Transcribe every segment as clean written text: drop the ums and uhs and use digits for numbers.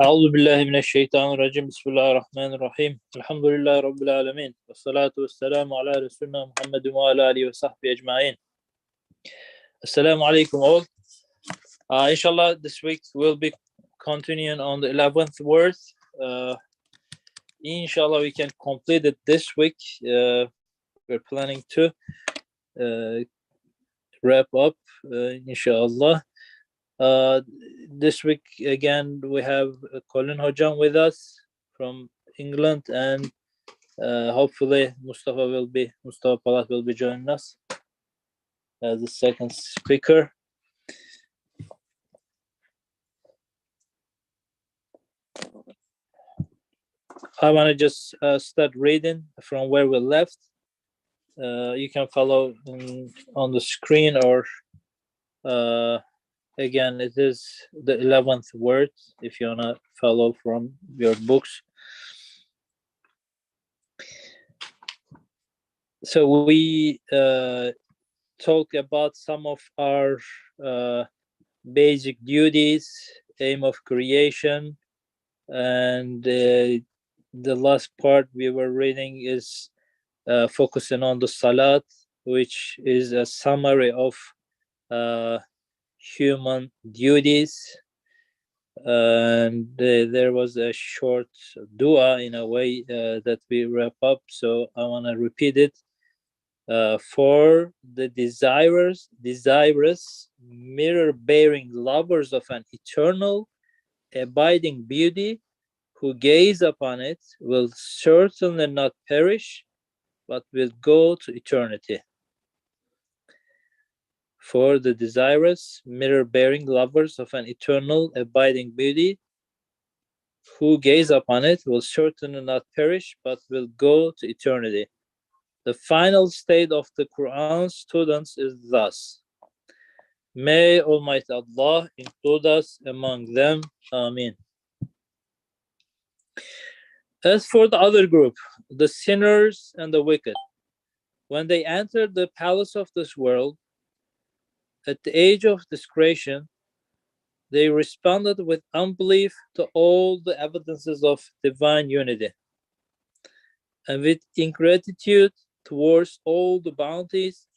أعوذ بالله من الشيطان الرجيم بسم الله الرحمن الرحيم الحمد لله رب العالمين والصلاة والسلام على رسولنا محمد وعلى آله وصحبه أجمعين. Assalamu alaikum all. Inshallah, this week we'll be continuing on the 11th word. Inshallah, we can complete it this week. We're planning to wrap up, inshallah. This week again we have Colin Hojam with us from England, and hopefully Mustafa Palat will be joining us as the second speaker. I want to just start reading from where we left. You can follow on the screen, or again, it is the 11th word if you want to follow from your books. So we talk about some of our basic duties, aim of creation, and the last part we were reading is focusing on the salat, which is a summary of human duties, and there was a short dua in a way that we wrap up, so I want to repeat it. For the desirous mirror-bearing lovers of an eternal abiding beauty, who gaze upon it will certainly not perish, but will go to eternity. For the desirous mirror-bearing lovers of an eternal abiding beauty, who gaze upon it will certainly not perish, but will go to eternity. The final state of the Quran students is thus: may Almighty Allah include us among them. Ameen. As for the other group, the sinners and the wicked, when they entered the palace of this world, at the age of discretion, they responded with unbelief to all the evidences of divine unity, and with ingratitude towards all the bounties,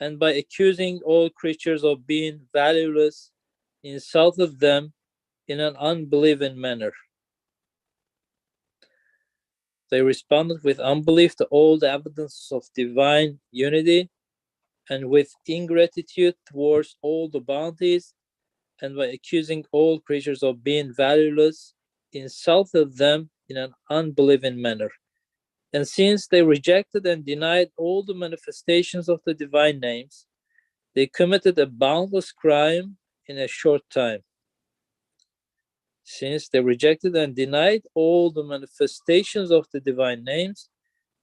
and by accusing all creatures of being valueless, insulted them in an unbelieving manner. They responded with unbelief to all the evidences of divine unity, and with ingratitude towards all the bounties, and by accusing all creatures of being valueless, insulted them in an unbelieving manner. And since they rejected and denied all the manifestations of the divine names, they committed a boundless crime in a short time. Since they rejected and denied all the manifestations of the divine names,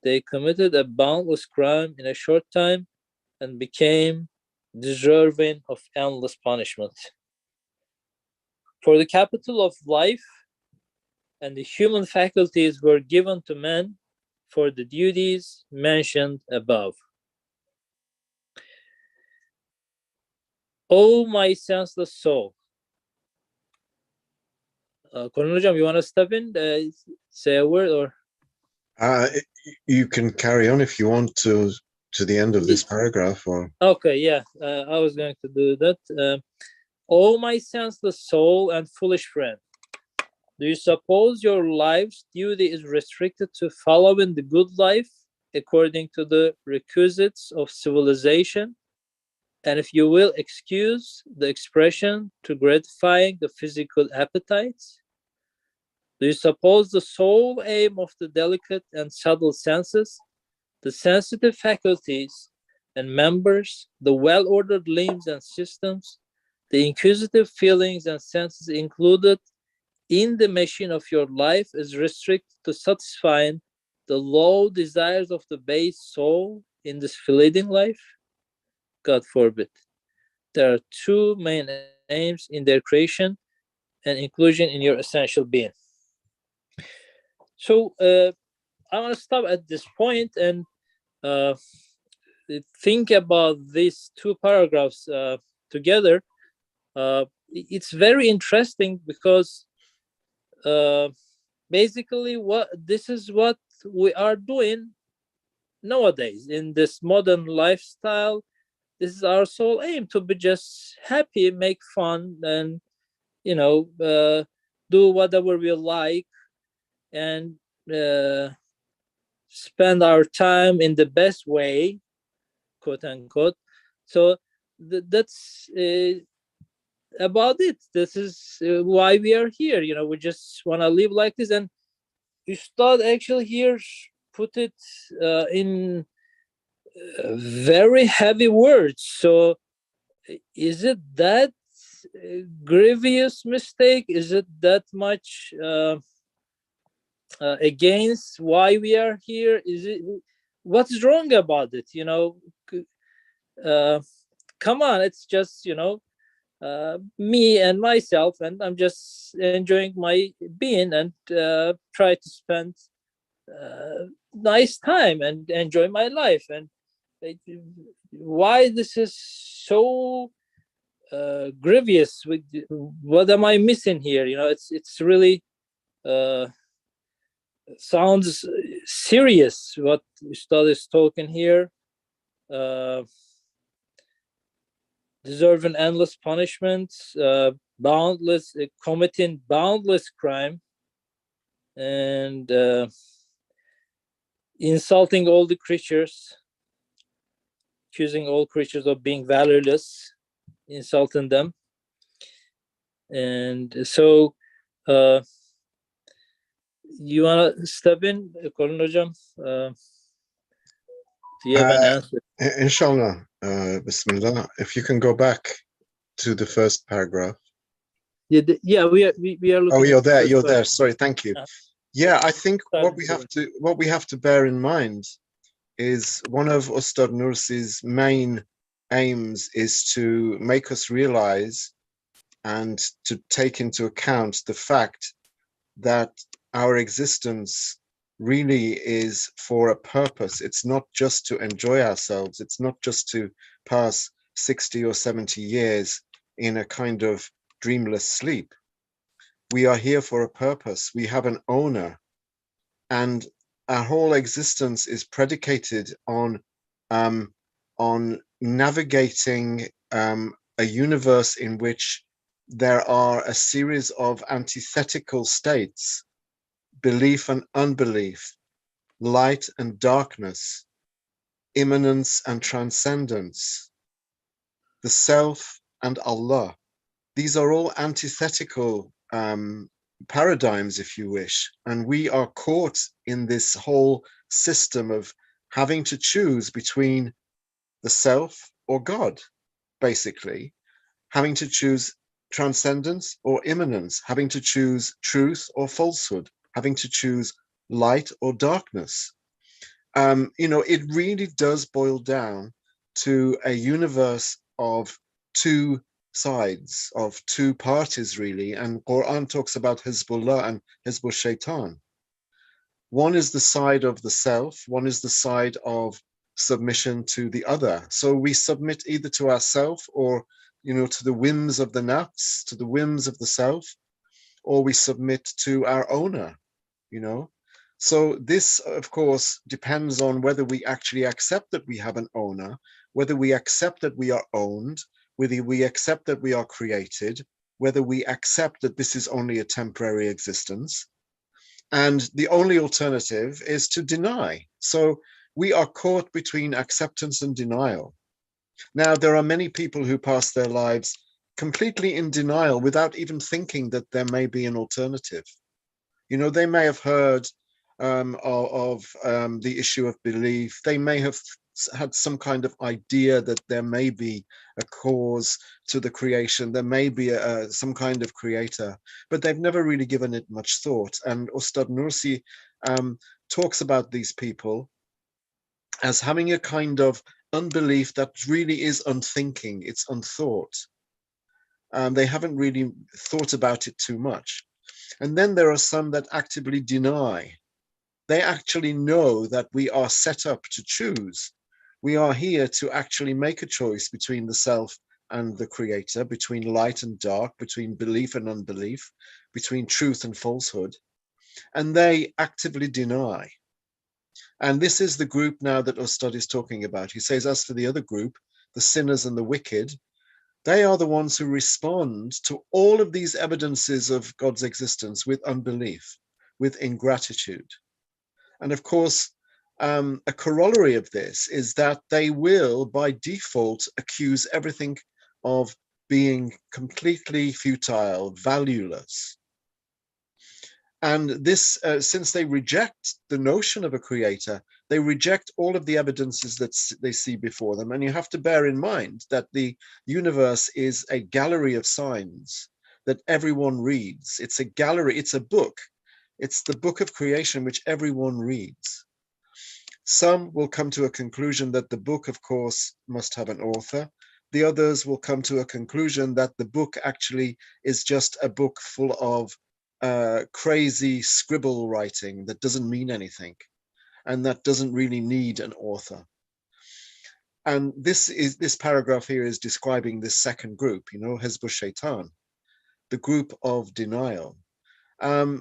they committed a boundless crime in a short time and became deserving of endless punishment. For the capital of life and the human faculties were given to men for the duties mentioned above. O my senseless soul. Colin Hocam, you want to step in, say a word, or? You can carry on if you want to the end of this paragraph, or. Okay, yeah, I was going to do that. O my senseless soul and foolish friend, do you suppose your life's duty is restricted to following the good life according to the requisites of civilization, and if you will excuse the expression, to gratifying the physical appetites? Do you suppose the sole aim of the delicate and subtle senses, the sensitive faculties and members, the well-ordered limbs and systems, the inquisitive feelings and senses included in the machine of your life, is restricted to satisfying the low desires of the base soul in this fleeting life? God forbid. There are two main aims in their creation and inclusion in your essential being. So I want to stop at this point and think about these two paragraphs together. It's very interesting because uh, basically what this is what we are doing nowadays in this modern lifestyle. This is our sole aim, to be just happy, make fun, and you know do whatever we like, and uh, spend our time in the best way, quote unquote. So that's about it. This is why we are here. We just want to live like this. And Ustad actually here put it in very heavy words. So is it that grievous mistake? Is it that much against why we are here? Is it, what's wrong about it? Uh, Come on, it's just me and myself, and I'm just enjoying my being, and try to spend nice time and enjoy my life. And it, why this is so grievous? What am I missing here? It's really uh, sounds serious what Ustad is talking here. Uh, Deserving endless punishment, boundless, committing boundless crime, and insulting all the creatures, accusing all creatures of being valueless, insulting them. And so, you want to step in, Colin Hocam? Do you have an answer? Inshallah, Bismillah. If you can go back to the first paragraph. Yeah, we are looking. Oh, you're at the there. first You're part. there. Sorry, thank you. Yeah, I think Sorry, what we have to bear in mind is one of Ustad Nursi's main aims is to make us realize and to take into account the fact that our existence really is for a purpose. It's not just to enjoy ourselves. It's not just to pass 60 or 70 years in a kind of dreamless sleep. We are here for a purpose. We have an owner, and our whole existence is predicated on navigating a universe in which there are a series of antithetical states: belief and unbelief, light and darkness, immanence and transcendence, the self and Allah. These are all antithetical paradigms, if you wish, and we are caught in this whole system of having to choose between the self or God, basically, having to choose transcendence or immanence, having to choose truth or falsehood, having to choose light or darkness. It really does boil down to a universe of two sides, of two parties, really. And Quran talks about Hizbullah and Hizbul Shaitan. One is the side of the self, one is the side of submission to the other. So we submit either to ourself or, to the whims of the nafs, to the whims of the self, or we submit to our owner, So this, of course, depends on whether we actually accept that we have an owner, whether we accept that we are owned, whether we accept that we are created, whether we accept that this is only a temporary existence. And the only alternative is to deny. So we are caught between acceptance and denial. Now, there are many people who pass their lives completely in denial without even thinking that there may be an alternative. They may have heard of the issue of belief. They may have had some kind of idea that there may be a cause to the creation. There may be some kind of creator, but they've never really given it much thought. And Ustad Nursi talks about these people as having a kind of unbelief that really is unthinking. It's unthought. They haven't really thought about it too much. And then there are some that actively deny. They actually know that we are set up to choose. We are here to actually make a choice between the self and the creator, between light and dark, between belief and unbelief, between truth and falsehood, and they actively deny. And this is the group now that Ustad is talking about. He says, as for the other group, the sinners and the wicked, they are the ones who respond to all of these evidences of God's existence with unbelief, with ingratitude. And of course, a corollary of this is that they will, by default, accuse everything of being completely futile, valueless. And this, since they reject the notion of a creator, they reject all of the evidences that they see before them. And you have to bear in mind that the universe is a gallery of signs that everyone reads. It's a gallery, it's a book. It's the book of creation which everyone reads. Some will come to a conclusion that the book, of course, must have an author. The others will come to a conclusion that the book actually is just a book full of crazy scribble writing that doesn't mean anything and that doesn't really need an author. And this paragraph here is describing this second group, Hezbollah Shaitan, the group of denial.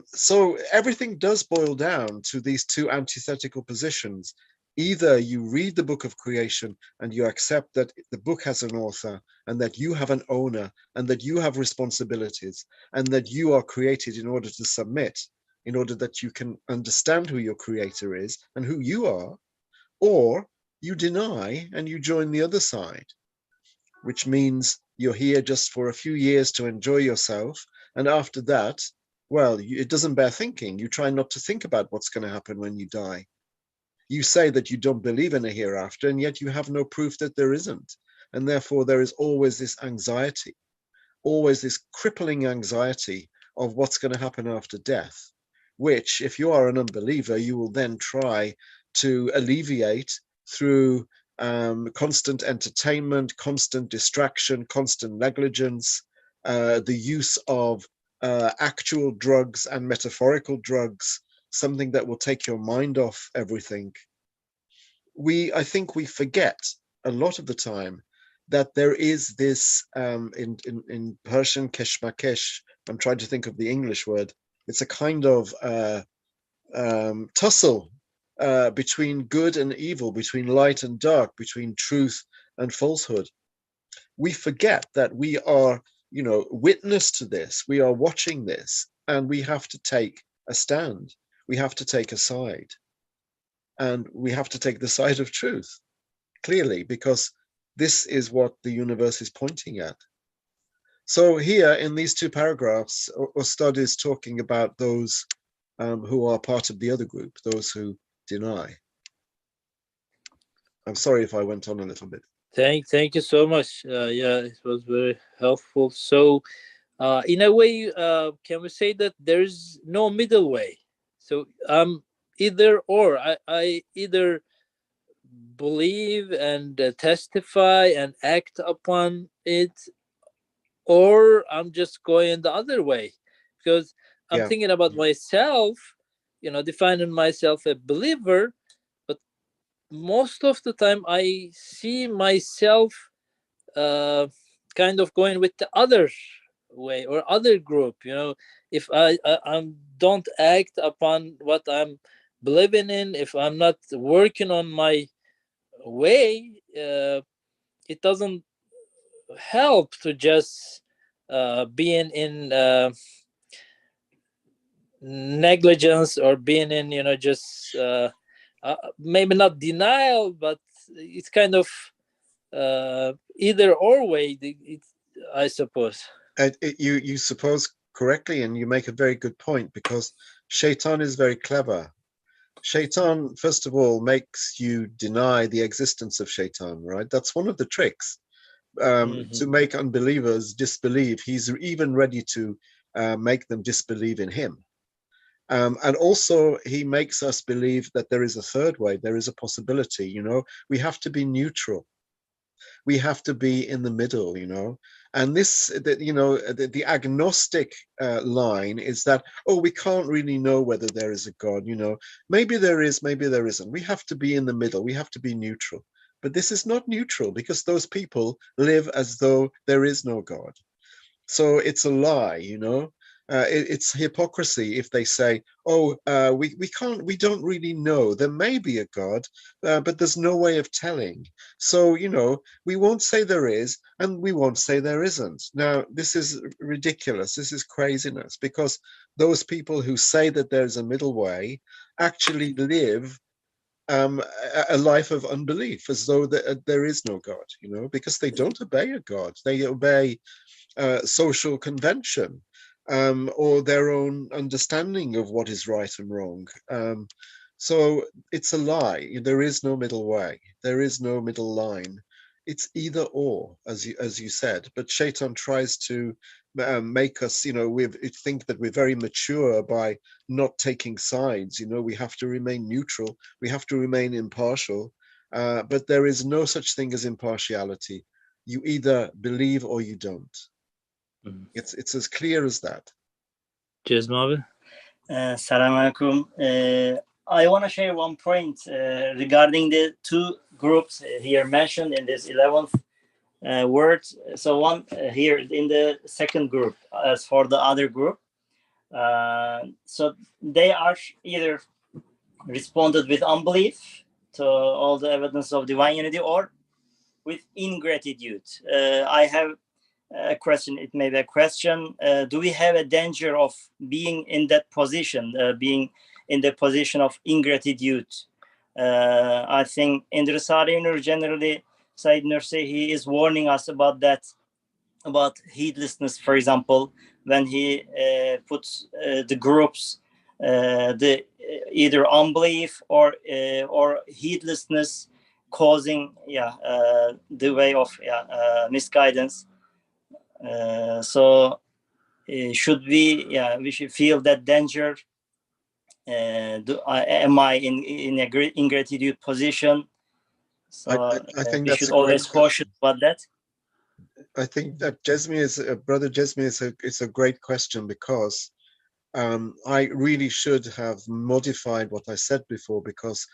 So everything does boil down to these two antithetical positions. Either you read the book of creation and you accept that the book has an author and that you have an owner and that you have responsibilities and that you are created in order to submit, in order that you can understand who your creator is and who you are, or you deny and you join the other side, which means you're here just for a few years to enjoy yourself. And after that, well, it doesn't bear thinking. You try not to think about what's going to happen when you die. You say that you don't believe in a hereafter, and yet you have no proof that there isn't. And therefore, there is always this anxiety, always this crippling anxiety of what's going to happen after death, which, if you are an unbeliever, you will then try to alleviate through constant entertainment, constant distraction, constant negligence, the use of actual drugs and metaphorical drugs, something that will take your mind off everything. I think we forget a lot of the time that there is this, in Persian, keshmakesh, I'm trying to think of the English word, it's a kind of tussle between good and evil, between light and dark, between truth and falsehood. We forget that we are, witness to this, we are watching this, and we have to take a stand. We have to take a side. And we have to take the side of truth, clearly, because this is what the universe is pointing at. So here in these two paragraphs, Ustad is talking about those who are part of the other group, those who deny. I'm sorry if I went on a little bit. Thank you so much. Yeah, it was very helpful. So, in a way, can we say that there's no middle way? So, either or. I either believe and testify and act upon it, or I'm just going the other way, because I'm Yeah, thinking about myself, defining myself a believer, but most of the time I see myself uh, kind of going with the other way or other group. If I don't act upon what I'm believing in, if I'm not working on my way, it doesn't help to just being in negligence, or being in just maybe not denial, but it's kind of either or way, I suppose. you suppose correctly, and you make a very good point, because Shaitan is very clever. Shaitan, first of all, makes you deny the existence of Shaitan, right? That's one of the tricks. To Hmm. make unbelievers disbelieve. He's even ready to make them disbelieve in him. And also, he makes us believe that there is a third way, there is a possibility. We have to be neutral. We have to be in the middle. And the agnostic line is that, oh, we can't really know whether there is a God. Maybe there is, maybe there isn't. We have to be in the middle. We have to be neutral. But this is not neutral because those people live as though there is no God. So it's a lie, you know. It's hypocrisy if they say, "Oh, we can't, we don't really know. There may be a God, but there's no way of telling. So, you know, we won't say there is, and we won't say there isn't." Now, this is ridiculous. This is craziness because those people who say that there's a middle way actually live a life of unbelief, as though there is no God, you know, because they don't obey a God. They obey social convention, or their own understanding of what is right and wrong. So it's a lie. There is no middle way. There is no middle line. It's either or, as you said. But Shaitan tries to make us, you know, we think that we're very mature by not taking sides. You know, we have to remain neutral. We have to remain impartial. But there is no such thing as impartiality. You either believe or you don't. It's as clear as that. Cezmi abi. Salam alaikum. I want to share one point regarding the two groups here mentioned in this 11th word. So one here in the second group, as for the other group, so they are either responded with unbelief to all the evidence of divine unity, or with ingratitude. I have a question. It may be a question. Do we have a danger of being in that position, being in the position of ingratitude? I think in the Risale Nur, generally, Said Nursi, he is warning us about that, about heedlessness, for example, when he puts the groups, the either unbelief or heedlessness causing the way of misguidance. So should we should feel that danger? Am I in a great ingratitude position? So I think we that's should a great always caution about that. I think that Jesmi is brother Jesmi is a great question because I really should have modified what I said before, because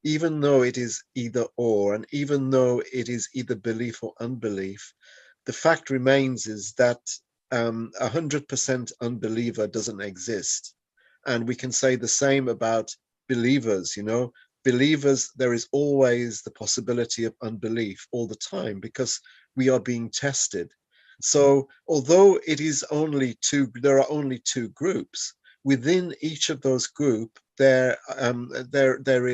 even though it is either or, and even though it is either belief or unbelief, the fact remains is that 100% unbeliever doesn't exist. And we can say the same about believers, you know. Believers, there is always the possibility of unbelief all the time because we are being tested. So although it is only two, there are only two groups, within each of those group, there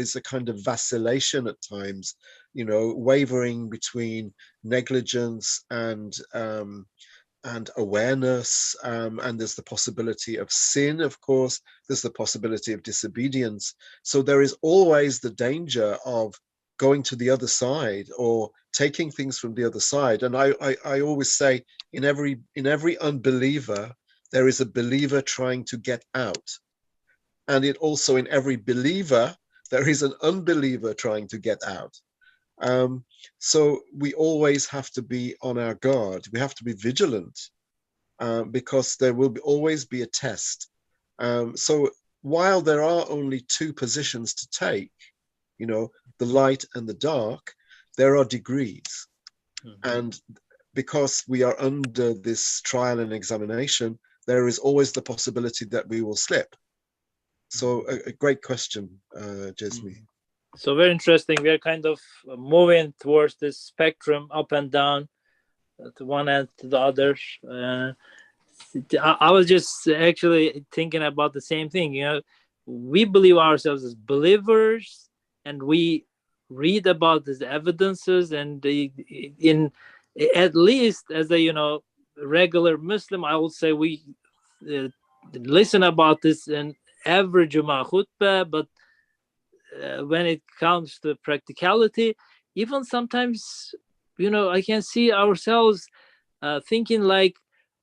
is a kind of vacillation at times, you know, wavering between negligence and awareness, and there's the possibility of sin, of course, there's the possibility of disobedience. So there is always the danger of going to the other side or taking things from the other side. And I always say, in every unbeliever, there is a believer trying to get out. And it also, in every believer, there is an unbeliever trying to get out. So we always have to be on our guard. We have to be vigilant, because there will always be a test. So while there are only two positions to take, you know, the light and the dark, there are degrees. And because we are under this trial and examination, there is always the possibility that we will slip. So a great question, Jesmi. So very interesting. We are kind of moving towards this spectrum, up and down, to one end to the other. I was just actually thinking about the same thing. You know, we believe ourselves as believers, and we read about these evidences, and in at least as a, you know, regular Muslim, I would say we listen about this in every Jummah khutbah, but when it comes to practicality, even sometimes, you know, I can see ourselves thinking like,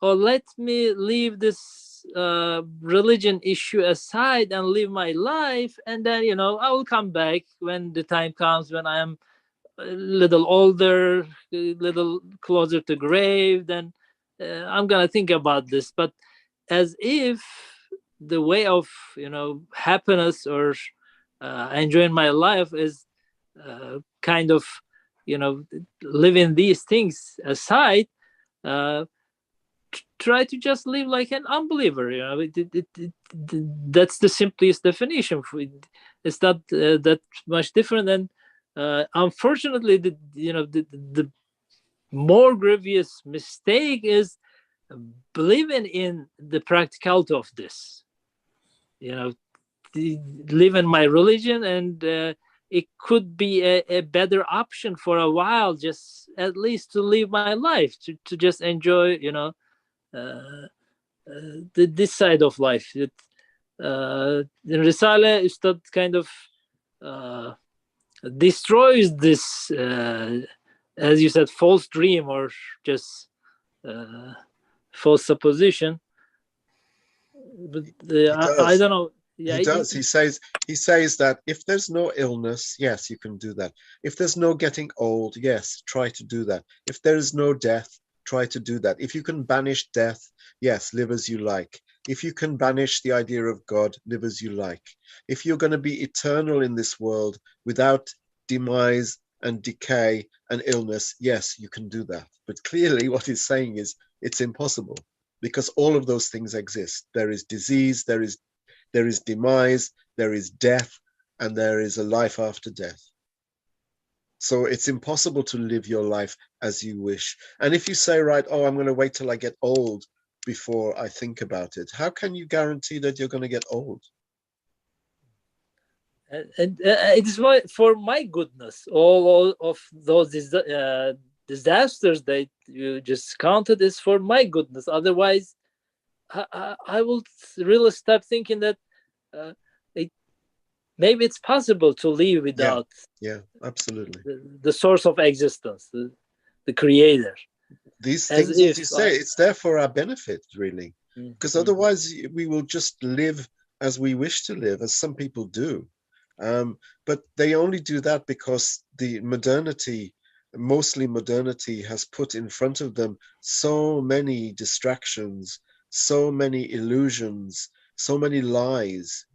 oh, let me leave this religion issue aside and live my life, and then, you know, I will come back when the time comes, when I am a little older, a little closer to grave, then I'm gonna think about this. But as if the way of, you know, happiness or enjoying my life is kind of, leaving these things aside, try to just live like an unbeliever. That's the simplest definition. It's not that much different than, unfortunately, the more grievous mistake is believing in the practicality of this. Live in my religion, and it could be a better option for a while, just at least to live my life, to just enjoy, this side of life. In Risale, Ustad kind of destroys this, as you said, false dream, or just false supposition. But I don't know. Yeah, he does. He says that if there's no illness, yes, you can do that. If there's no getting old, yes, try to do that. If there is no death, try to do that. If you can banish death, yes, live as you like. If you can banish the idea of God, live as you like. If you're going to be eternal in this world without demise and decay and illness, yes, you can do that. But clearly what he's saying is it's impossible, because all of those things exist. There is disease, there is demise, there is death, and there is a life after death. So it's impossible to live your life as you wish. And if you say, right, oh, I'm going to wait till I get old before I think about it, how can you guarantee that you're going to get old? And it is for my goodness. All of those disasters that you just counted is for my goodness. Otherwise, I will really start thinking that maybe it's possible to live without absolutely the source of existence, the creator. These things, as you say, it's there for our benefit, really, because otherwise we will just live as we wish to live, as some people do. But they only do that because the mostly modernity has put in front of them so many distractions, so many illusions, so many lies,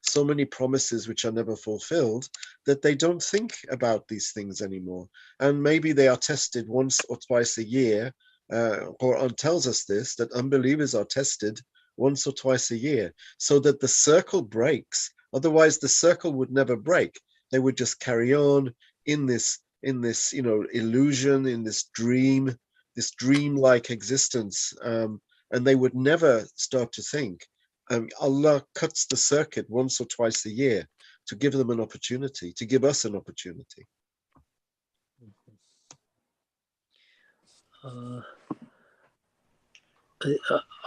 so many promises which are never fulfilled, that they don't think about these things anymore. And maybe they are tested once or twice a year. Quran tells us this, that unbelievers are tested once or twice a year, so that the circle breaks. Otherwise, the circle would never break. They would just carry on in this, illusion, in this dream-like existence, and they would never start to think. Allah cuts the circuit once or twice a year to give them an opportunity, to give us an opportunity.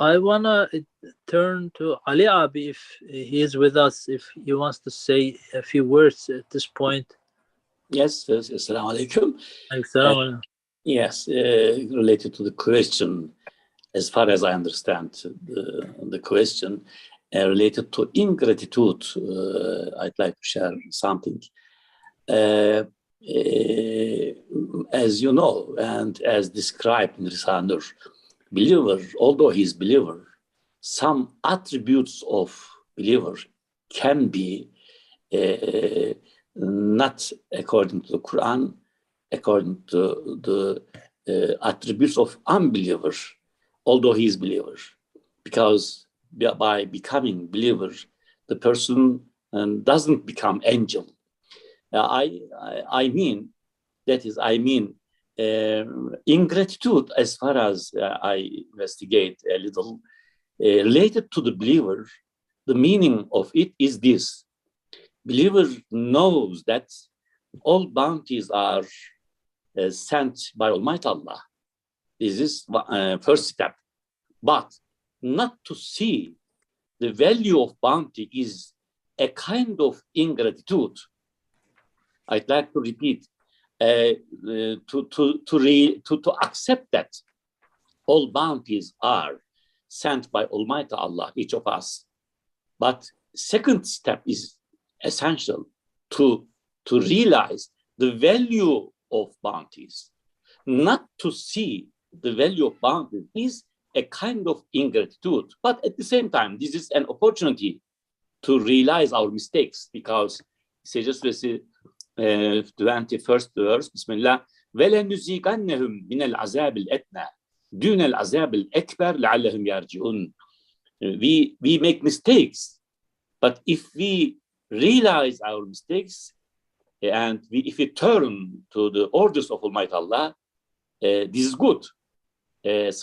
I wanna turn to Ali Abi, if he is with us, if he wants to say a few words at this point. Yes. Assalamu alaikum. Yes, related to the question, as far as I understand the question, related to ingratitude, I'd like to share something. As you know, and as described in Risale Nur, believer, although he is believer, some attributes of believer can be not according to the Quran, according to the attributes of unbeliever, although he is believer. Because by becoming believer, the person doesn't become angel. I mean ingratitude, as far as I investigate a little, related to the believer, the meaning of it is this. Believer knows that all bounties are sent by Almighty Allah. This is first step. But not to see the value of bounty is a kind of ingratitude. I'd like to repeat, to accept that all bounties are sent by Almighty Allah, each of us. But second step is essential to realize the value of bounties. Not to see the value of bounties is a kind of ingratitude. But at the same time, this is an opportunity to realize our mistakes, because Secde Suresi 21st verse, Bismillah. وَلَنُزِيقَنَّهُمْ مِنَ الْعَذَابِ الْأَدْنَى دُونَ الْعَذَابِ الْأَكْبَرِ لَعَلَّهُمْ يَرْجِعُونَ. We make mistakes, but if we realize our mistakes and if we turn to the orders of Almighty Allah, this is good. As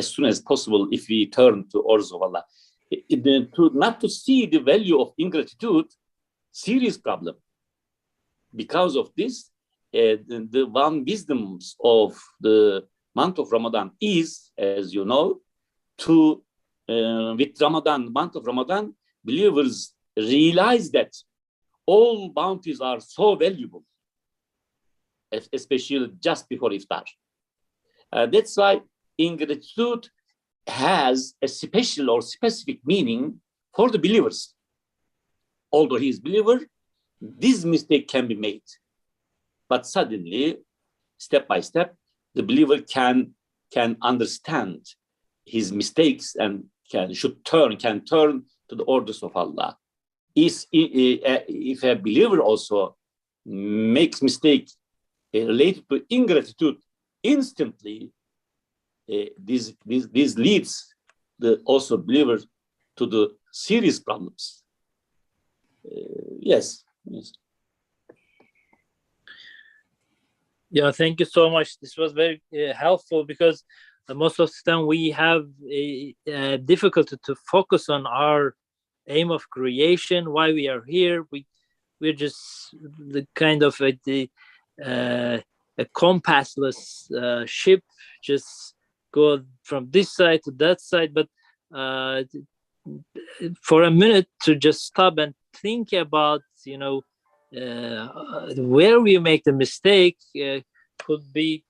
soon as possible, if we turn to orders of Allah, not to see the value of ingratitude, serious problem. Because of this, the one wisdoms of the month of Ramadan is, as you know, to with Ramadan, month of Ramadan, believers realize that all bounties are so valuable, especially just before iftar. That's why ingratitude has a special or specific meaning for the believers. Although he is believer, this mistake can be made. But suddenly, step by step, the believer can understand his mistakes and can turn to the orders of Allah. If a believer also makes mistake related to ingratitude, instantly this leads the also believer to the serious problems. Yes. Yeah, thank you so much. This was very helpful, because most of the time we have a difficulty to focus on our aim of creation, why we are here. We're just the kind of a compassless ship, just go from this side to that side. But for a minute to just stop and think about, where we make the mistake could be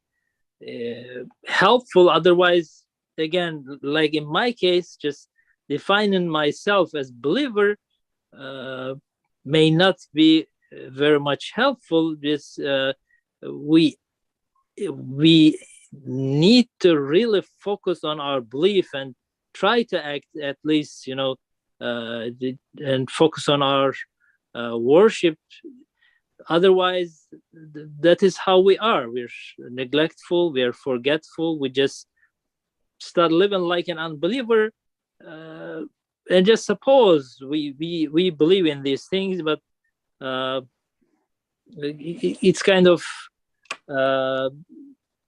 helpful. Otherwise, again, like in my case, just defining myself as believer may not be very much helpful. Just we need to really focus on our belief and try to act at least, and focus on our worship. Otherwise, that is how we are. We're neglectful, we're forgetful, we just start living like an unbeliever, and just suppose we believe in these things, but it's kind of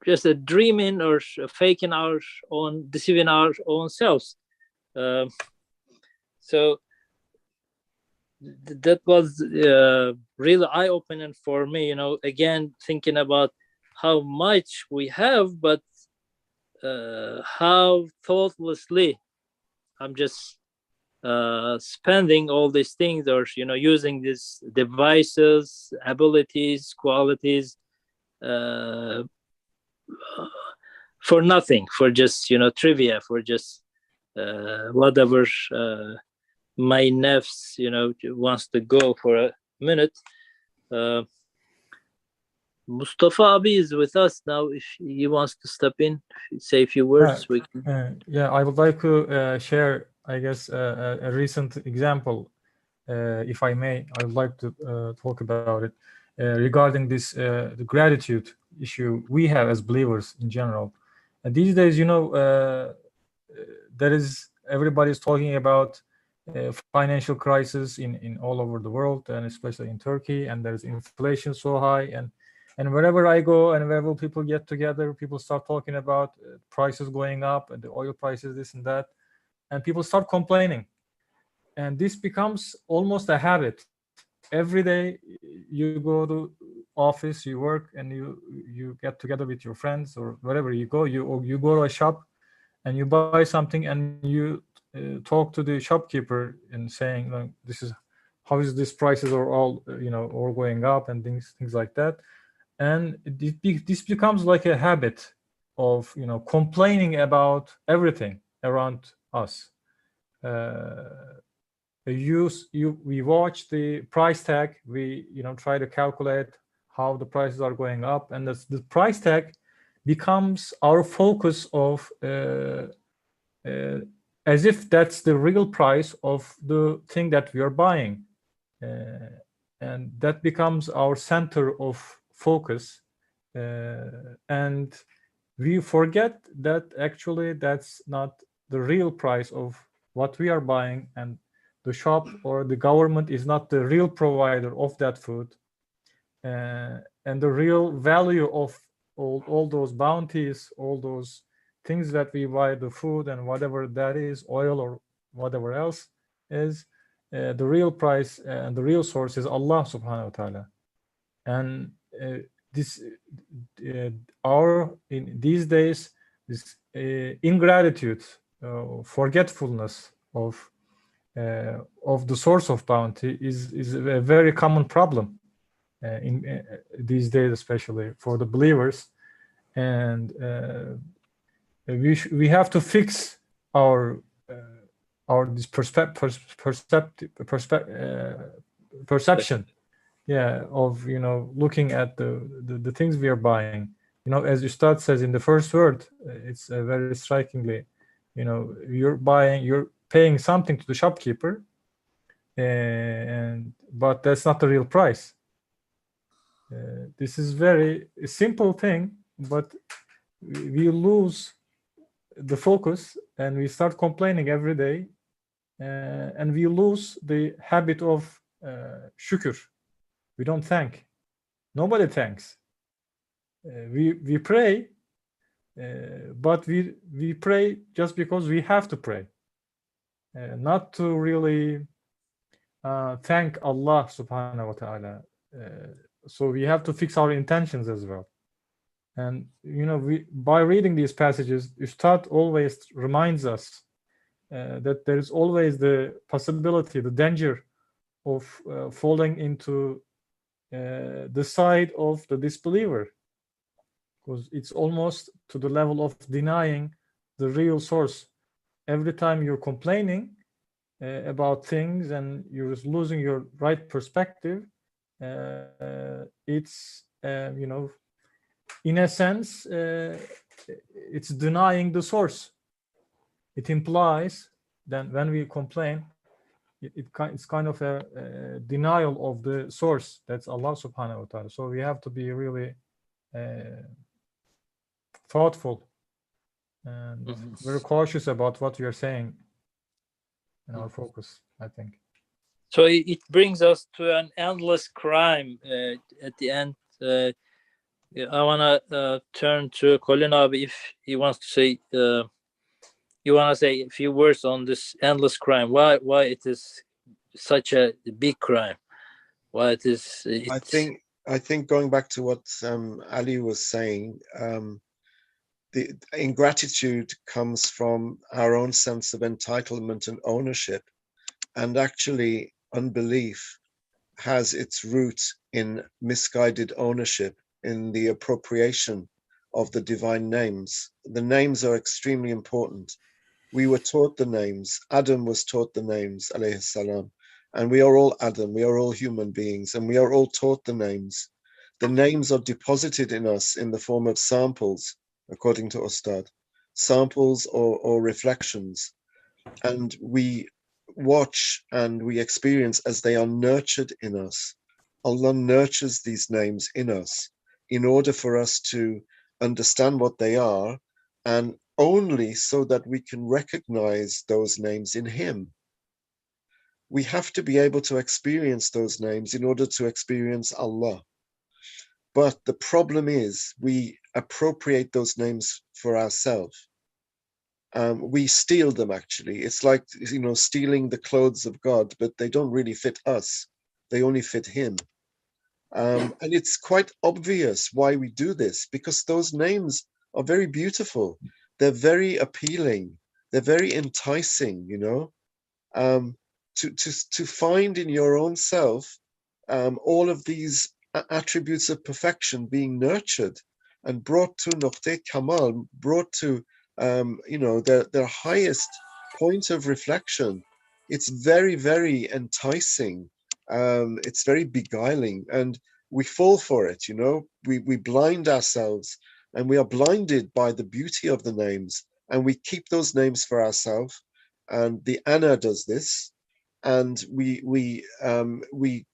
just a dreaming or faking our own, deceiving our own selves. So that was really eye-opening for me, again, thinking about how much we have, but how thoughtlessly I'm just spending all these things, or using these devices, abilities, qualities for nothing, for just trivia, for just whatever my nefs wants to go for a minute. Mustafa Abi is with us now. If he wants to step in, say a few words, we can. Yeah, I would like to share, I guess, a recent example, if I may. I would like to talk about it regarding this the gratitude issue we have as believers in general. And these days, everybody's talking about financial crisis in all over the world, and especially in Turkey, and there's inflation so high, and wherever I go and wherever people get together, people start talking about prices going up and the oil prices, this and that, and people start complaining, and this becomes almost a habit. Every day you go to office, you work, and you get together with your friends, or wherever you go, you go to a shop and you buy something, and you talk to the shopkeeper and saying, like, how is this prices are all all going up, and things like that. And this becomes like a habit of complaining about everything around us. We watch the price tag, we try to calculate how the prices are going up, and the price tag becomes our focus of as if that's the real price of the thing that we are buying. and that becomes our center of focus, and we forget that actually that's not the real price of what we are buying, and the shop or the government is not the real provider of that food, and the real value of all those bounties, all those things that we buy, the food and whatever that is, oil or whatever else is, the real price and the real source is Allah subhanahu wa ta'ala. And this in these days, this ingratitude, forgetfulness of the source of bounty is a very common problem in these days, especially for the believers. And we have to fix our this perception, yeah, of looking at the things we are buying. As Ustad says in the first word, it's very strikingly, you're paying something to the shopkeeper, but that's not the real price. This is very simple thing, but we lose the focus and we start complaining every day, and we lose the habit of shukr. We don't thank. Nobody thanks. We pray, but we pray just because we have to pray, not to really thank Allah subhanahu wa ta'ala. So we have to fix our intentions as well. And by reading these passages, Ustad always reminds us that there is always the possibility, the danger of falling into the side of the disbeliever, because it's almost to the level of denying the real source. Every time you're complaining about things and you're losing your right perspective, it's in a sense it's denying the source. It implies that when we complain, it's kind of a denial of the source, that's Allah subhanahu wa ta'ala. So we have to be really thoughtful and very cautious about what we are saying in our focus, I think. So it brings us to an endless crime at the end. I want to turn to Colin Abi if he wants to say, you want to say a few words on this endless crime. Why it is such a big crime? Why it is? I think going back to what Ali was saying, the ingratitude comes from our own sense of entitlement and ownership, and actually unbelief has its root in misguided ownership, in the appropriation of the divine names. The names are extremely important. We were taught the names. Adam was taught the names, alayhi salam. And we are all Adam, we are all human beings, and we are all taught the names. The names are deposited in us in the form of samples, according to Ustad, samples or reflections. And we watch and we experience as they are nurtured in us. Allah nurtures these names in us in order for us to understand what they are, and only so that we can recognize those names in Him. We have to be able to experience those names in order to experience Allah. But the problem is we appropriate those names for ourselves. We steal them, actually. It's like, stealing the clothes of God, but they don't really fit us. They only fit Him. And it's quite obvious why we do this, because those names are very beautiful. They're very appealing. They're very enticing, to find in your own self all of these attributes of perfection being nurtured and brought to Noqte Kamal, brought to their highest point of reflection. It's very, very enticing. It's very beguiling, and we fall for it. We blind ourselves, and we are blinded by the beauty of the names, and we keep those names for ourselves. And the Ana does this. and we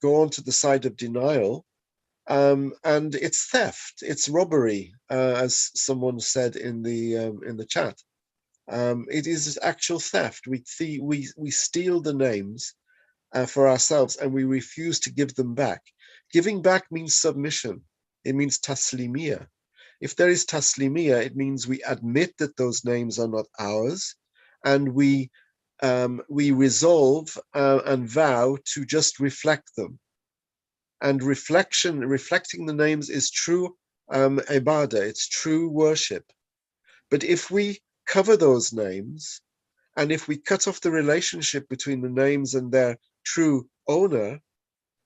go on to the side of denial, and it's theft, it's robbery, as someone said in the chat. It is actual theft. We steal the names for ourselves, and we refuse to give them back. Giving back means submission. It means taslimiyah. If there is taslimiyah, it means we admit that those names are not ours, and we resolve and vow to just reflect them. And reflecting the names is true ibadah, it's true worship. But if we cover those names, and if we cut off the relationship between the names and their true owner,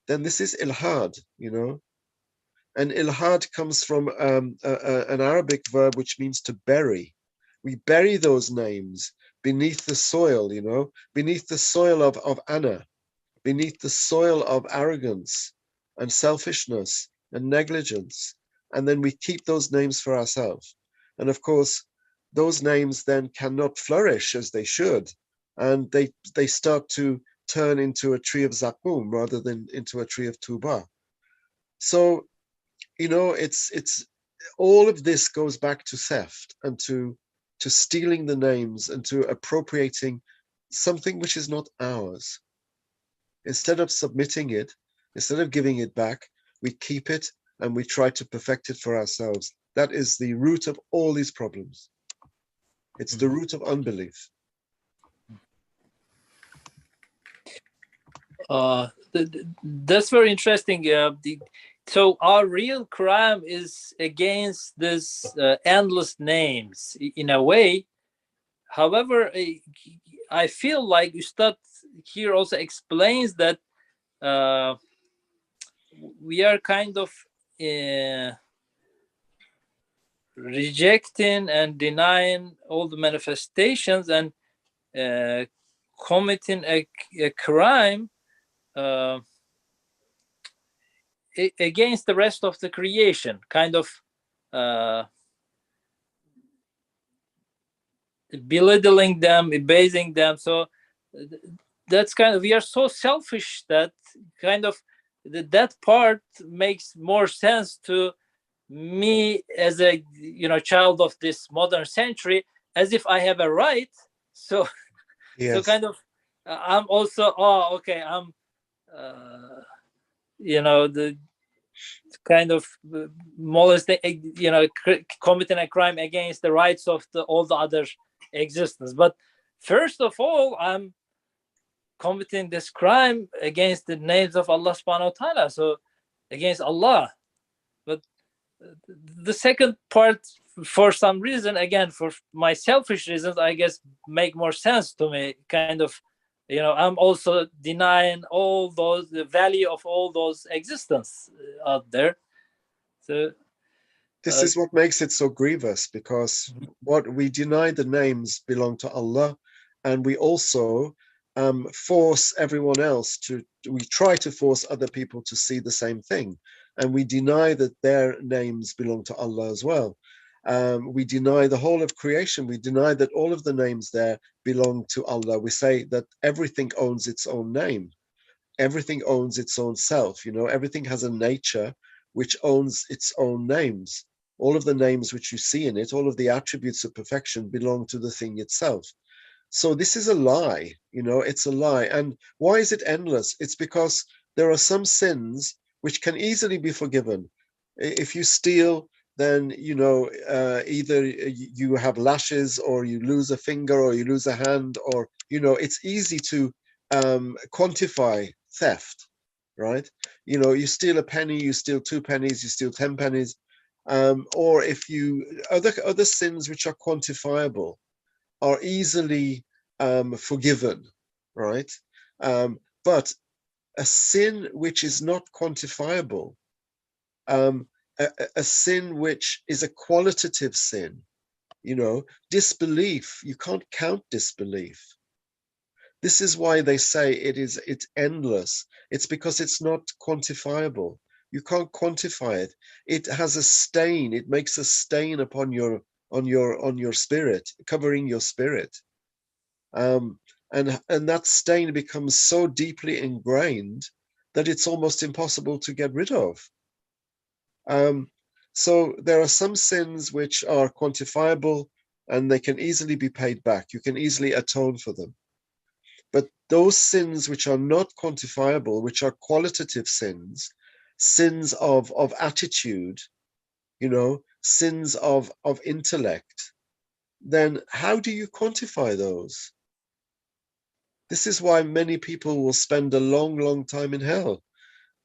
then this is ilhad, you know. And ilhad comes from an Arabic verb which means to bury. We bury those names beneath the soil, you know, beneath the soil of ana, beneath the soil of arrogance and selfishness and negligence. And then we keep those names for ourselves. And of course, those names then cannot flourish as they should. And they start to turn into a tree of zakum rather than into a tree of tuba. So, you know, it's all of this goes back to theft and to stealing the names and to appropriating something which is not ours. Instead of submitting it, instead of giving it back, we keep it and we try to perfect it for ourselves. That is the root of all these problems. It's the root of unbelief. That's very interesting. So our real crime is against this endless names in a way. However, I feel like Ustad here also explains that we are kind of rejecting and denying all the manifestations and committing a crime against the rest of the creation, kind of belittling them, abasing them. So that's kind of, we are so selfish that kind of that part makes more sense to me as a child of this modern century, as if I have a right. So Yes. so kind of I'm also I'm the kind of molesting, committing a crime against the rights of all the other existence. But first of all, I'm committing this crime against the names of Allah subhanahu wa ta'ala, so against Allah. But the second part, for some reason, again, for my selfish reasons, I guess, make more sense to me. Kind of, I'm also denying all those, the value of all those existence out there. So this is what makes it so grievous, because what we deny the names belong to Allah, and we also force everyone else we try to force other people to see the same thing, and we deny that their names belong to Allah as well. We deny the whole of creation. We deny that all of the names there belong to Allah. We say that everything owns its own name. Everything owns its own self. Everything has a nature which owns its own names. All of the names which you see in it, all of the attributes of perfection belong to the thing itself. So this is a lie, it's a lie. And why is it endless? It's because there are some sins which can easily be forgiven. If you steal, then, either you have lashes, or you lose a finger, or you lose a hand, or, it's easy to quantify theft, right? You steal a penny, you steal 2 pennies, you steal 10 pennies. Or if other sins which are quantifiable are easily forgiven, right? But a sin which is not quantifiable, a sin which is a qualitative sin, disbelief, you can't count disbelief. This is why they say it's endless. It's because it's not quantifiable. You can't quantify it. It has a stain. It makes a stain upon your spirit, covering your spirit. and that stain becomes so deeply ingrained that it's almost impossible to get rid of. So there are some sins which are quantifiable and they can easily be paid back. You can easily atone for them. But those sins which are not quantifiable, which are qualitative sins, sins of attitude, sins of intellect, then how do you quantify those? This is why many people will spend a long, long time in hell,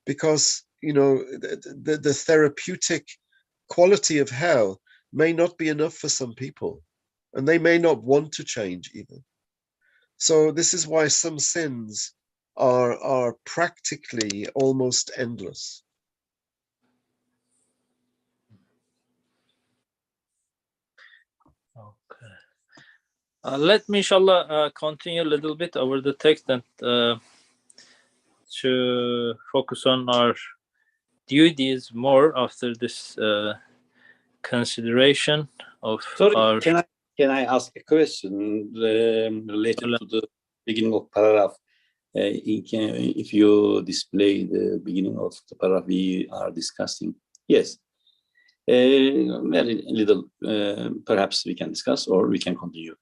because the therapeutic quality of hell may not be enough for some people, and they may not want to change even. So this is why some sins are practically almost endless. Okay. Let me, inshallah, continue a little bit over the text and to focus on our duties more after this consideration of Sorry, our. can I ask a question related to the beginning of paragraph? If you display the beginning of the paragraph we are discussing, yes, very little. Perhaps we can discuss or we can continue.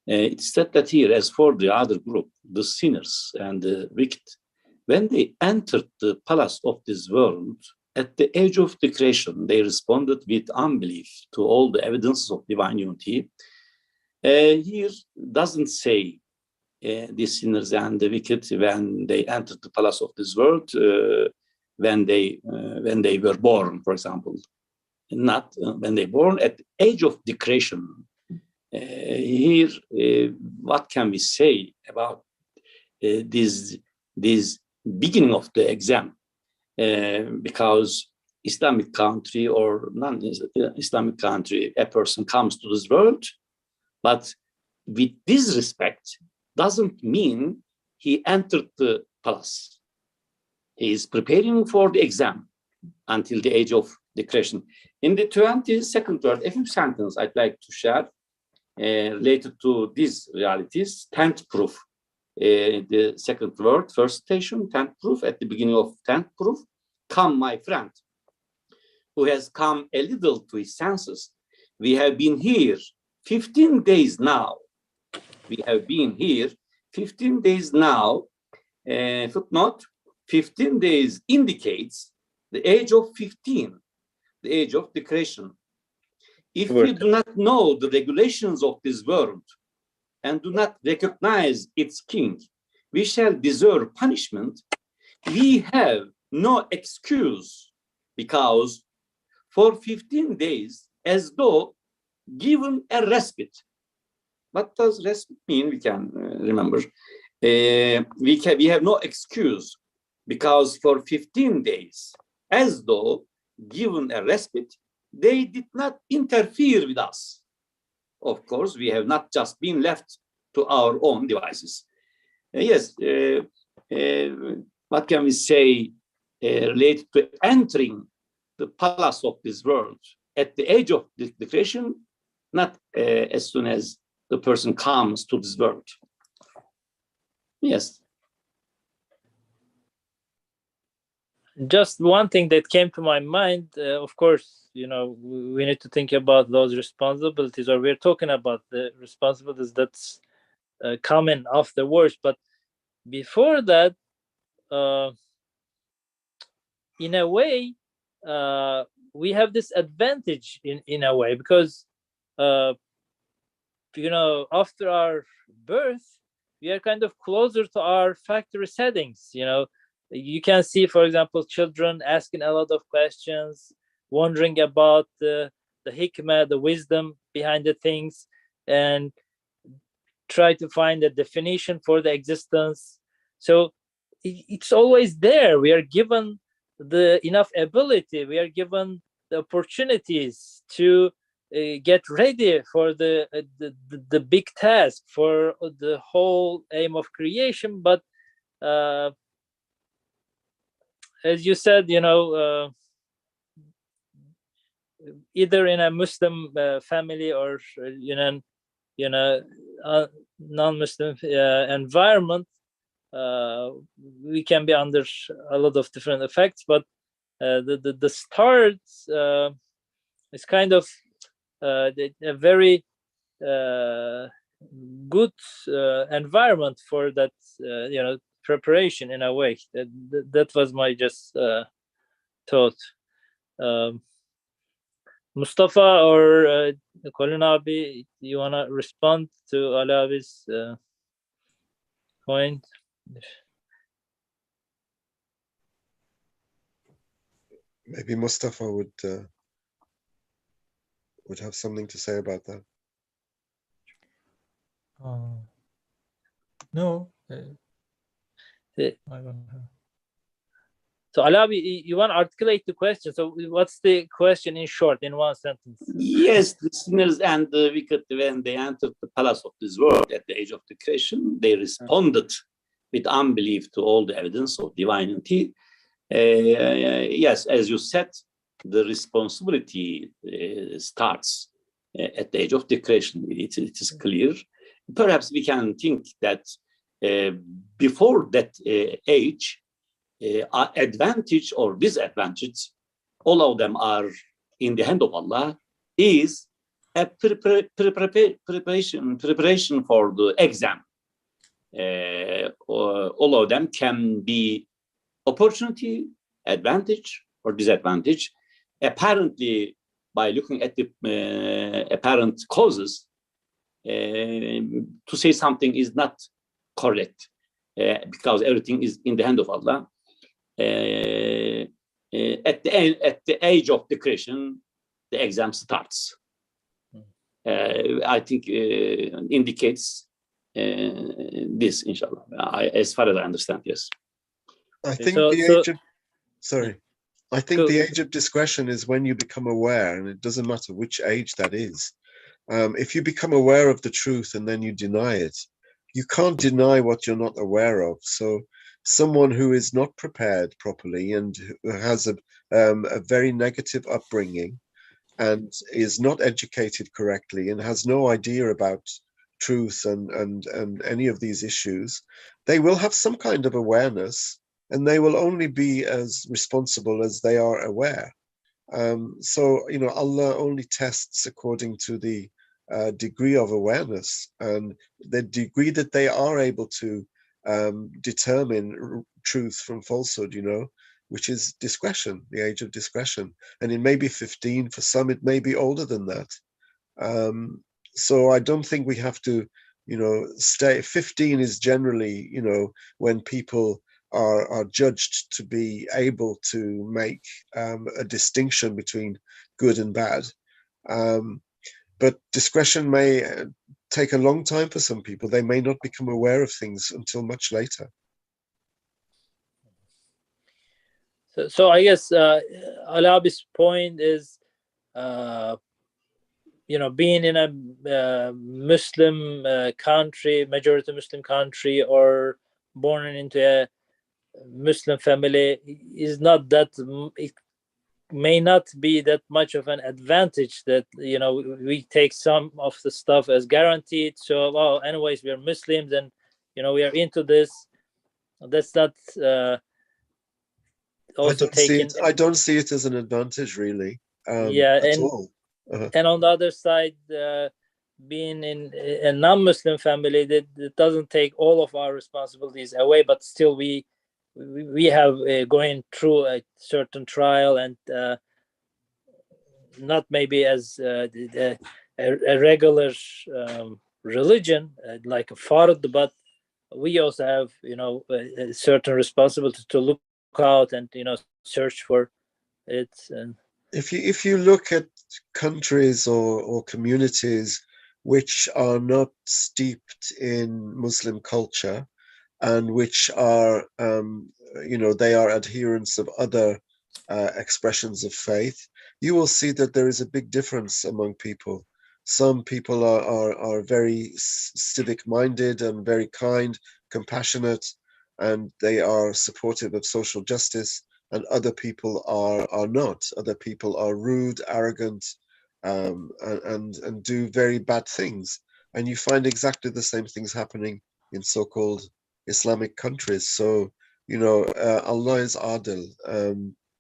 It's said that here, as for the other group, the sinners and the wicked, when they entered the palace of this world, at the age of the creation, they responded with unbelief to all the evidences of divine unity. Here doesn't say the sinners and the wicked when they entered the palace of this world, when they were born, for example. Not when they were born, at the age of the creation. Here, what can we say about this beginning of the exam? Because Islamic country or non-Islamic country, a person comes to this world, but with this respect doesn't mean he entered the palace. He is preparing for the exam until the age of the creation. In the 22nd word, a few sentences I'd like to share related to these realities. 10th proof. The second word, first station, 10th proof, at the beginning of 10th proof. Come, my friend, who has come a little to his senses. We have been here 15 days now. We have been here 15 days now. Footnote, 15 days indicates the age of 15, the age of the creation. If we do not know the regulations of this world and do not recognize its king, we shall deserve punishment. We have no excuse, because for 15 days, as though given a respite. What does respite mean? We can remember. We have no excuse, because for 15 days, as though given a respite, they did not interfere with us. Of course, we have not just been left to our own devices. Yes, what can we say related to entering the palace of this world at the age of the creation, not as soon as the person comes to this world? Yes. Just one thing that came to my mind, of course, we need to think about those responsibilities, or we're talking about the responsibilities that's coming afterwards. But before that, in a way, we have this advantage in a way, because after our birth, we are kind of closer to our factory settings. You can see, for example, children asking a lot of questions, wondering about the hikmah, the wisdom behind the things, and try to find a definition for the existence. So it's always there. We are given the enough ability, we are given the opportunities to get ready for the big task, for the whole aim of creation. But as you said, either in a Muslim family or non-Muslim environment, we can be under a lot of different effects, but the start is kind of a very good environment for that, preparation in a way. That was my just thought. Mustafa or Colin Abi, you want to respond to Ali Abi's point? Maybe Mustafa would have something to say about that. No, Eh, I don't have. So Ali Abi, you want to articulate the question. So what's the question in short, in one sentence? Yes, the sinners and the wicked, when they entered the palace of this world at the age of the creation, they responded with unbelief to all the evidence of divinity. Yes, as you said, the responsibility starts at the age of the creation. It is clear. Perhaps we can think that before that age, advantage or disadvantage, all of them are in the hand of Allah, is a preparation for the exam. All of them can be opportunity, advantage, or disadvantage. Apparently, by looking at the apparent causes, to say something is not correct, because everything is in the hand of Allah. At the age of the creation, the exam starts. I think indicates this, inshallah. As far as I understand, yes. I think So- the so- age of, sorry, I think Go- the age of discretion is when you become aware, and it doesn't matter which age that is. If you become aware of the truth and then you deny it, you can't deny what you're not aware of. So someone who is not prepared properly and who has a very negative upbringing and is not educated correctly and has no idea about truth and any of these issues, they will have some kind of awareness, and they will only be as responsible as they are aware. So, Allah only tests according to the degree of awareness and the degree that they are able to determine truth from falsehood, which is discretion, the age of discretion. And it may be 15, for some it may be older than that. So I don't think we have to, stay. 15 is generally, when people are judged to be able to make a distinction between good and bad. But discretion may take a long time for some people. They may not become aware of things until much later. So I guess Ali Abi's point is, being in a Muslim country, majority Muslim country, or born into a Muslim family is not that. It may not be that much of an advantage that we take some of the stuff as guaranteed. So, anyways, we are Muslims, and we are into this. That's not also taken. I don't see it as an advantage, really. At all. And on the other side, being in a non-Muslim family, that doesn't take all of our responsibilities away, but still we have going through a certain trial, and not maybe as a regular religion like a fard, but we also have a certain responsibility to look out and search for it. And if you look at countries or communities which are not steeped in Muslim culture and which are they are adherents of other expressions of faith, you will see that there is a big difference among people. Some people are very civic minded and very kind, compassionate, and they are supportive of social justice, and other people are not. Other people are rude, arrogant, and do very bad things. And you find exactly the same things happening in so-called Islamic countries. So, you know, Allah is Adil,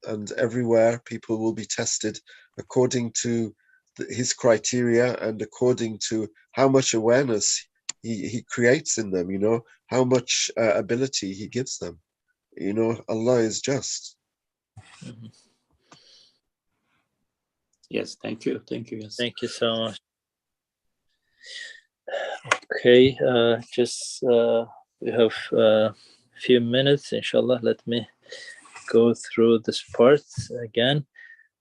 and everywhere people will be tested according to his criteria and according to how much awareness he creates in them, you know, how much ability he gives them. You know, Allah is just. Mhm. Yes, thank you. Thank you. Yes. Thank you so much. Okay, we have a few minutes, inshallah. Let me go through this part again.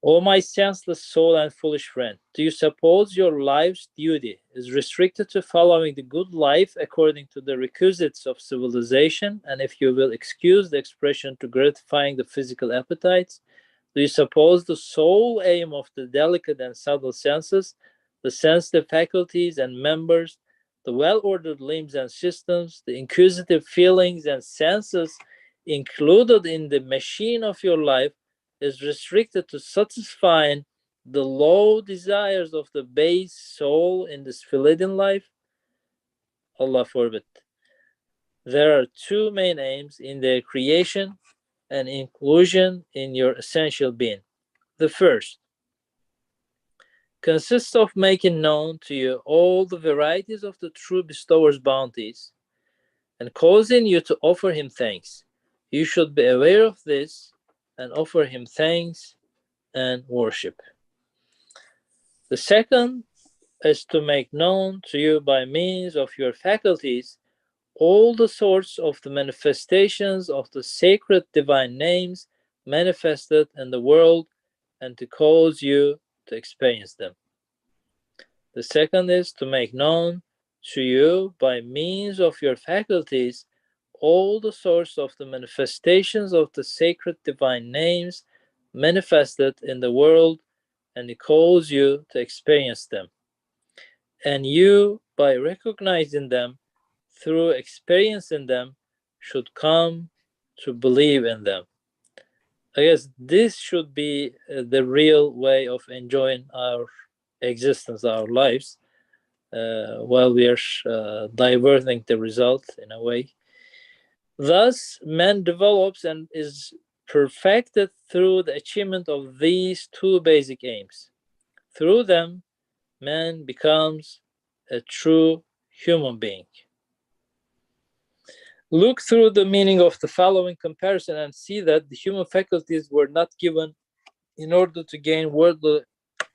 O my senseless soul and foolish friend, do you suppose your life's duty is restricted to following the good life according to the requisites of civilization, and if you will excuse the expression, to gratifying the physical appetites? Do you suppose the sole aim of the delicate and subtle senses, the sensitive faculties and members, the well-ordered limbs and systems, the inquisitive feelings and senses included in the machine of your life, is restricted to satisfying the low desires of the base soul in this Philidian life? Allah forbid. There are two main aims in their creation and inclusion in your essential being. The first consists of making known to you all the varieties of the true bestower's bounties and causing you to offer him thanks. You should be aware of this and offer him thanks and worship. The second is to make known to you by means of your faculties all the sorts of the manifestations of the sacred divine names manifested in the world and to cause you to experience them. The second is to make known to you by means of your faculties all the sorts of the manifestations of the sacred divine names manifested in the world and to cause you to experience them. And you, by recognizing them through experiencing them, should come to believe in them. I guess this should be the real way of enjoying our existence, our lives, while we are diverting the result in a way. Thus, man develops and is perfected through the achievement of these two basic aims. Through them, man becomes a true human being. Look through the meaning of the following comparison and see that the human faculties were not given in order to gain worldly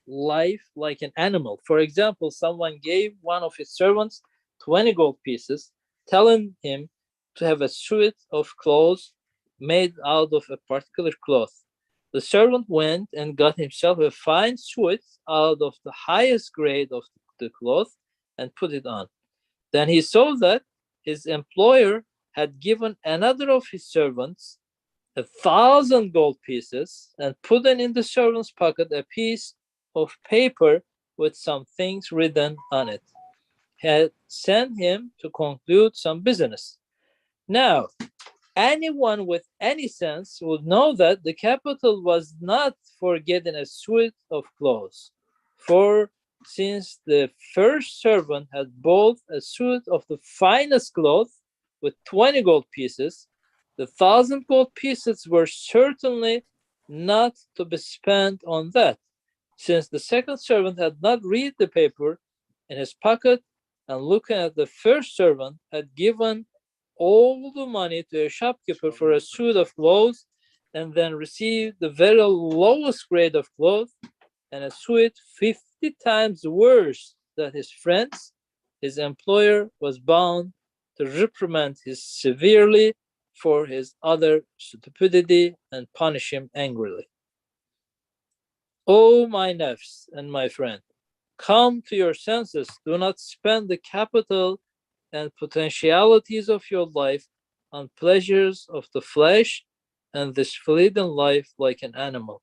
life like an animal. For example, someone gave one of his servants 20 gold pieces, telling him to have a suit of clothes made out of a particular cloth. The servant went and got himself a fine suit out of the highest grade of the cloth and put it on. Then he saw that his employer had given another of his servants 1,000 gold pieces and put in the servant's pocket a piece of paper with some things written on it. He had sent him to conclude some business. Now, anyone with any sense would know that the capital was not for getting a suit of clothes, for since the first servant had bought a suit of the finest cloth with 20 gold pieces, the 1,000 gold pieces were certainly not to be spent on that, since the second servant had not read the paper in his pocket and looking at the first servant had given all the money to a shopkeeper for a suit of clothes and then received the very lowest grade of clothes and a suit 50 times worse than his friends. His employer was bound to reprimand him severely for his utter stupidity and punish him angrily. O my nafs and my friend, come to your senses. Do not spend the capital and potentialities of your life on pleasures of the flesh and this fleeting life like an animal,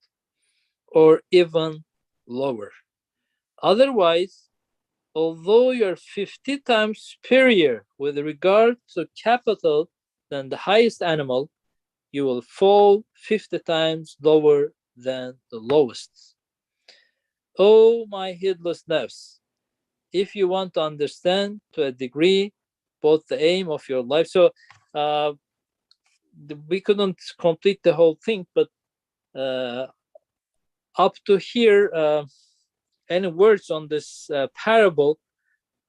or even lower. Otherwise, although you're 50 times superior with regard to capital than the highest animal, you will fall 50 times lower than the lowest. O my heedless nafs, if you want to understand to a degree both the aim of your life. So we couldn't complete the whole thing, but up to here, any words on this parable?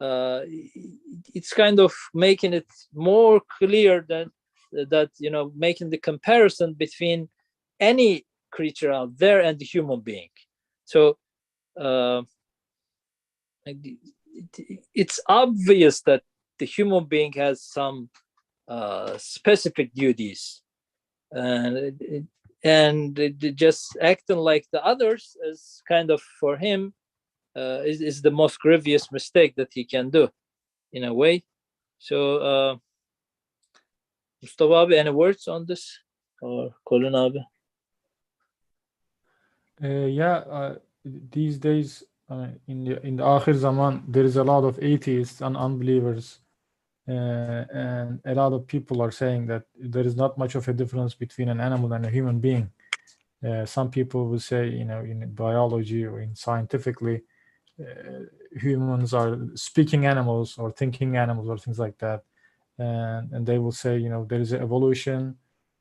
It's kind of making it more clear that making the comparison between any creature out there and the human being. So it's obvious that the human being has some specific duties, and just acting like the others is kind of, for him, is the most grievous mistake that he can do, in a way. So Mustafa abi, any words on this, or Colin abi? These days in the Akhir Zaman, there is a lot of atheists and unbelievers, and a lot of people are saying that there is not much of a difference between an animal and a human being. Some people will say, in biology or in scientifically, humans are speaking animals or thinking animals or things like that, and they will say, there is an evolution,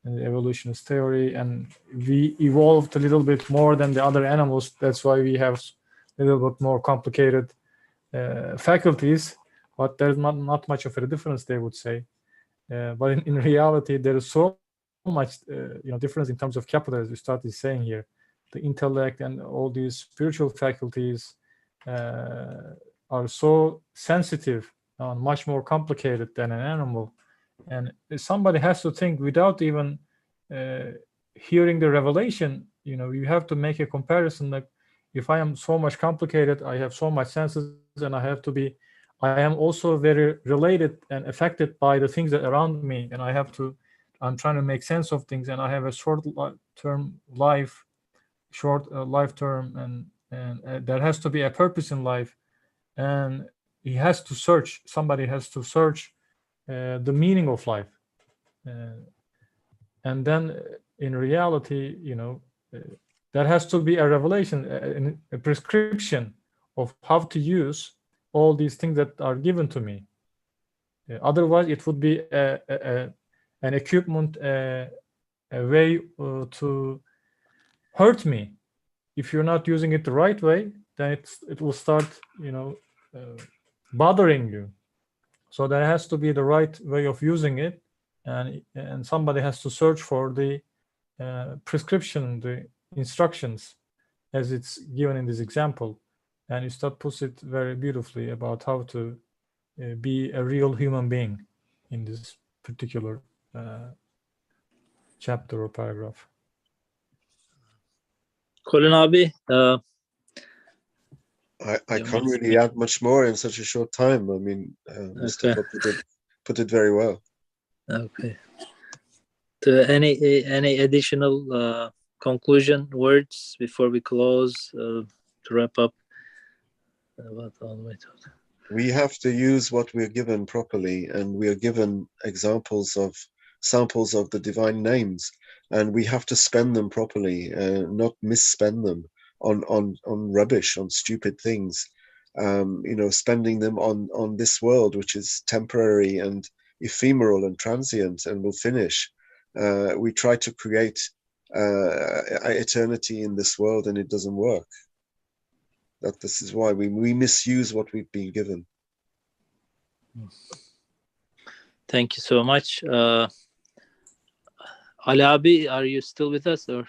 and the evolutionist theory, and we evolved a little bit more than the other animals. That's why we have a little bit more complicated faculties, but there's not much of a difference, they would say. But in reality, there is so much difference in terms of capital, as Ustad is saying here. The intellect and all these spiritual faculties are so sensitive and much more complicated than an animal. And somebody has to think without even hearing the revelation. You have to make a comparison. Like, if I am so much complicated, I have so much senses, and I am also very related and affected by the things that are around me, and I'm trying to make sense of things, and I have a short life term, and there has to be a purpose in life, and somebody has to search the meaning of life, and then in reality, there has to be a revelation, a prescription of how to use all these things that are given to me. Otherwise, it would be an equipment, a way to hurt me. If you're not using it the right way, then it will start, bothering you. So there has to be the right way of using it, and somebody has to search for the prescription, the instructions, as it's given in this example. And Ustad puts it very beautifully about how to be a real human being in this particular chapter or paragraph. Colin abi, I can't really add much more in such a short time. I mean, Mustafa put it very well. Okay. Any additional conclusion words before we close, to wrap up? We have to use what we're given properly, and we are given samples of the divine names, and we have to spend them properly, not misspend them on rubbish, on stupid things. Spending them on this world, which is temporary and ephemeral and transient and will finish. We try to create eternity in this world, and it doesn't work. This is why we misuse what we've been given. Thank you so much. Ali abi, are you still with us, or?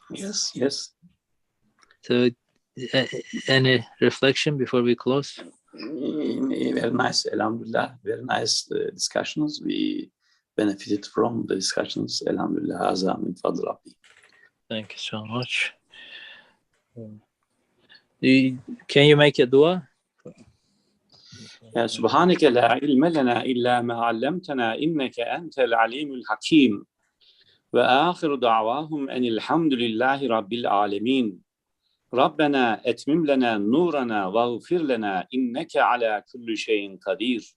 Yes. So, any reflection before we close? Very nice, alhamdulillah. Very nice discussions. We benefited from the discussions, alhamdulillah. Azam fadl Rabbi. Thank you so much. Can you make a dua? يا سبحانك لا علم لنا إلا ما علمتنا إنك أنت العليم الحكيم وآخر دعواهم أن الحمد لله رب العالمين ربنا أتمم لنا نورنا واغفر لنا إنك على كل شيء قدير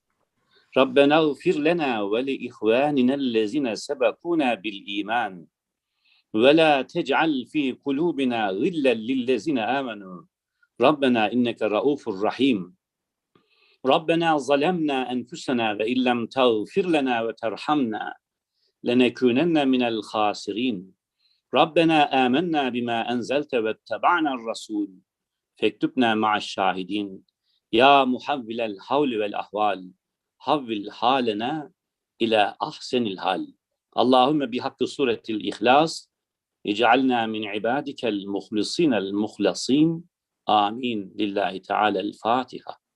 ربنا اغفر لنا ولإخواننا الذين سبقونا بالإيمان ولا تجعل في قلوبنا غلا للذين آمنوا ربنا إنك رؤوف رحيم ربنا ظلمنا أنفسنا وإن لم تغفر لنا وترحمنا لنكونن من الخاسرين ربنا آمنا بما أنزلت واتبعنا الرسول فاكتبنا مع الشاهدين يا محول الحول والأحوال حول حالنا إلى أحسن الحال اللهم بحق سورة الإخلاص اجعلنا من عبادك المخلصين المخلصين آمين لله تعالى الفاتحة.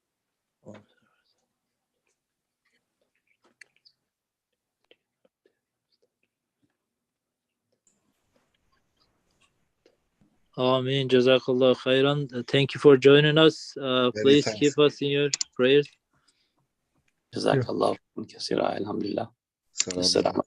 Amin. Jazakallah khairan. Thank you for joining us. Please thanks. keep us in your prayers. جزاك الله كثيرا الحمد لله. Salam. السلام